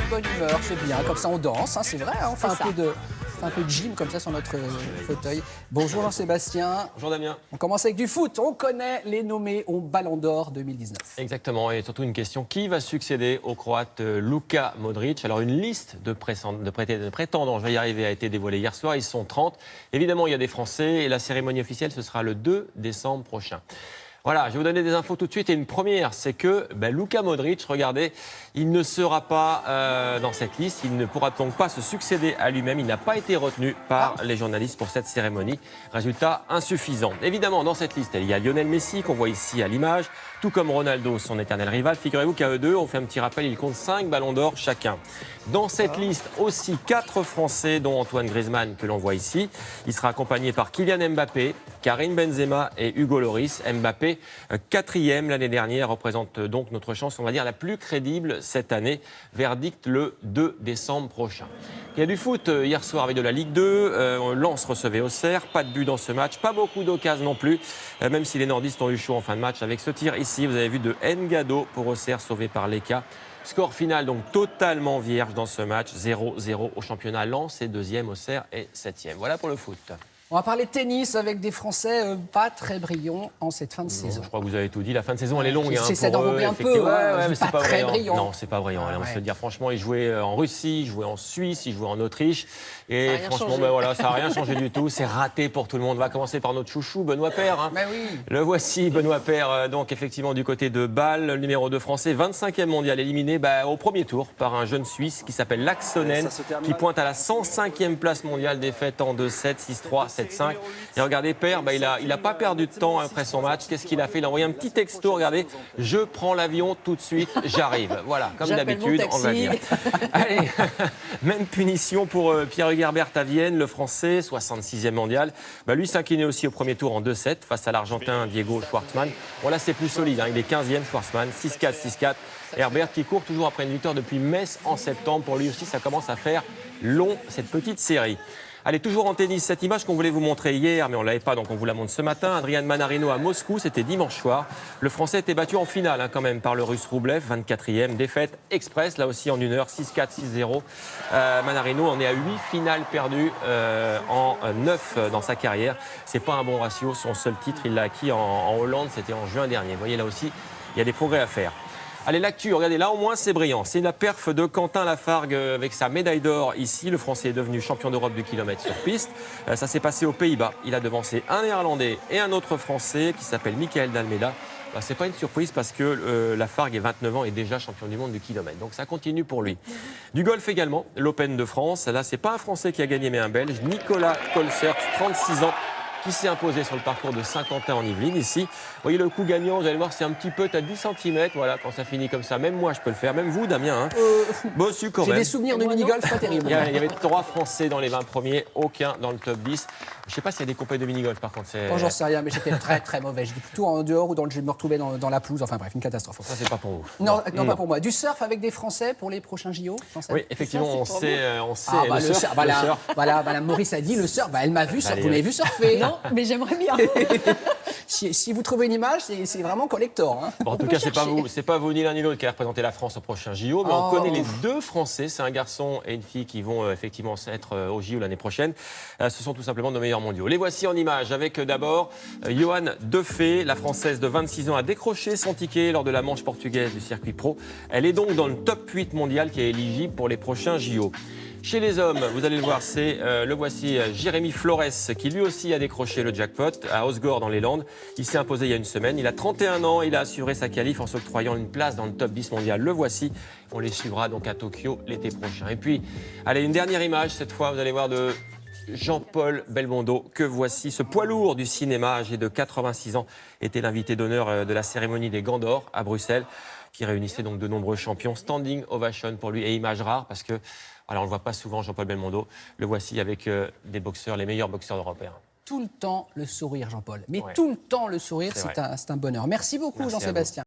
bonne humeur, c'est bien. Comme ça, on danse, hein, c'est vrai. Hein, on fait un peu de gym comme ça sur notre fauteuil. Bonjour Jean-Sébastien. Bonjour Damien. On commence avec du foot. On connaît les nommés au Ballon d'Or 2019. Exactement, et surtout une question. Qui va succéder au Croate Luka Modric? Alors une liste de prétendants, je vais y arriver, a été dévoilée hier soir. Ils sont 30. Évidemment, il y a des Français et la cérémonie officielle, ce sera le 2 décembre prochain. Voilà, je vais vous donner des infos tout de suite. Et une première, c'est que Luka Modric, regardez, il ne sera pas dans cette liste. Il ne pourra donc pas se succéder à lui-même. Il n'a pas été retenu par les journalistes pour cette cérémonie. Résultat insuffisant. Évidemment, dans cette liste, il y a Lionel Messi, qu'on voit ici à l'image, tout comme Ronaldo, son éternel rival. Figurez-vous qu'à eux deux, on fait un petit rappel, ils comptent 5 ballons d'or chacun. Dans cette liste, aussi 4 Français, dont Antoine Griezmann, que l'on voit ici. Il sera accompagné par Kylian Mbappé, Karim Benzema et Hugo Lloris. Mbappé, 4e l'année dernière, représente donc notre chance, on va dire, la plus crédible cette année. Verdict le 2 décembre prochain. Il y a du foot hier soir avec de la Ligue 2. Lens recevait Auxerre. Pas de but dans ce match. Pas beaucoup d'occasions non plus. Même si les nordistes ont eu chaud en fin de match avec ce tir ici. Vous avez vu de Ngado pour Auxerre, sauvé par Leka. Score final donc totalement vierge dans ce match. 0-0 au championnat. Lens est 2e, Auxerre est 7e. Voilà pour le foot. On va parler de tennis avec des Français pas très brillants en cette fin de saison. Je crois que vous avez tout dit. La fin de saison, elle est longue. J'essaie d'enrober un peu. Mais c'est pas très brillant. brillant. Non, c'est pas brillant. On va se le dire franchement, il jouait en Russie, il jouait en Suisse, il jouait en Autriche. Et franchement, ça n'a rien changé du tout. C'est raté pour tout le monde. On va commencer par notre chouchou, Benoît Paire. Hein. Oui. Le voici, Benoît Paire, donc effectivement du côté de Bâle, le numéro 2 français, 25e mondial, éliminé au premier tour par un jeune Suisse qui s'appelle Laaksonen, qui pointe à la 105e place mondiale, défaite en 2-7, 6-3, 7-5. Et regardez, Paire, il n'a pas perdu de temps après son match. Qu'est-ce qu'il a fait? Il a envoyé un petit texto, regardez, je prends l'avion tout de suite, j'arrive. Voilà, comme d'habitude, on va dire. Allez, même punition pour Pierre-Hugues à Vienne, le français, 66e mondial. Lui s'inclinait aussi au premier tour en 2-7 face à l'Argentin Diego Schwartzmann. Bon là, c'est plus solide, il est 15e, Schwartzmann, 6-4, 6-4. Herbert qui court toujours après une victoire depuis Metz en septembre. Pour lui aussi, ça commence à faire long, cette petite série. Allez, toujours en tennis, cette image qu'on voulait vous montrer hier, mais on ne l'avait pas, donc on vous la montre ce matin. Adrian Manarino à Moscou, c'était dimanche soir. Le Français était battu en finale quand même par le Russe Roublev, 24e. Défaite express, là aussi en 1 heure, 6-4, 6-0. Manarino en est à 8 finales perdues en 9 dans sa carrière. C'est pas un bon ratio, son seul titre, il l'a acquis en Hollande, c'était en juin dernier. Vous voyez, là aussi, il y a des progrès à faire. Allez, l'actu, regardez, là au moins c'est brillant. C'est la perf de Quentin Lafargue avec sa médaille d'or ici. Le Français est devenu champion d'Europe du kilomètre sur piste. Ça s'est passé aux Pays-Bas. Il a devancé un Néerlandais et un autre Français qui s'appelle Michael Dalmeida. C'est pas une surprise parce que Lafargue est 29 ans et déjà champion du monde du kilomètre. Donc ça continue pour lui. Du golf également, l'Open de France. Là, c'est pas un Français qui a gagné mais un Belge. Nicolas Colsert, 36 ans. Qui s'est imposé sur le parcours de Saint-Quentin en Yvelines ici. Vous voyez le coup gagnant, vous allez voir, c'est un petit peu, t'as 10 cm, voilà, quand ça finit comme ça. Même moi, je peux le faire, même vous, Damien. Quand J'ai des souvenirs de mini-golf pas terribles. Il y avait 3 Français dans les 20 premiers, aucun dans le top 10. Je ne sais pas s'il y a des compagnies de mini-golf, par contre. J'en sais rien, mais j'étais très très mauvais. J'étais plutôt en dehors ou je me retrouvais dans la pelouse. Enfin bref, une catastrophe. Ça, c'est pas pour vous. Non, pas pour moi. Du surf avec des Français pour les prochains JO? Oui, effectivement, on sait le surf. Voilà, Maurice a dit le surf. Elle m'a vu surfer. Vous m'avez vu surfer? Non, mais j'aimerais bien. Si vous trouvez une image, c'est vraiment collector. Hein. Bon, en tout cas, c'est pas vous ni l'un ni l'autre qui a représenté la France au prochain JO, mais on connaît les 2 Français. C'est un garçon et une fille qui vont effectivement être au JO l'année prochaine. Ce sont tout simplement nos meilleurs mondiaux. Les voici en image avec d'abord Johan Defay, la Française de 26 ans, a décroché son ticket lors de la manche portugaise du circuit pro. Elle est donc dans le top 8 mondial qui est éligible pour les prochains JO. Chez les hommes, vous allez le voir, le voici Jérémy Flores qui lui aussi a décroché le jackpot à Osgore dans les Landes. Il s'est imposé il y a une semaine. Il a 31 ans, il a assuré sa qualif en s'octroyant une place dans le top 10 mondial. Le voici, on les suivra donc à Tokyo l'été prochain. Et puis, allez, une dernière image cette fois, vous allez voir de Jean-Paul Belmondo, que voici. Ce poids lourd du cinéma, âgé de 86 ans, était l'invité d'honneur de la cérémonie des Gants d'Or à Bruxelles, qui réunissait donc de nombreux champions. Standing ovation pour lui et image rare parce que alors on ne le voit pas souvent, Jean-Paul Belmondo. Le voici avec des boxeurs, les meilleurs boxeurs européens. Tout le temps le sourire, Jean-Paul. Mais tout le temps le sourire, c'est un bonheur. Merci beaucoup, Jean-Sébastien.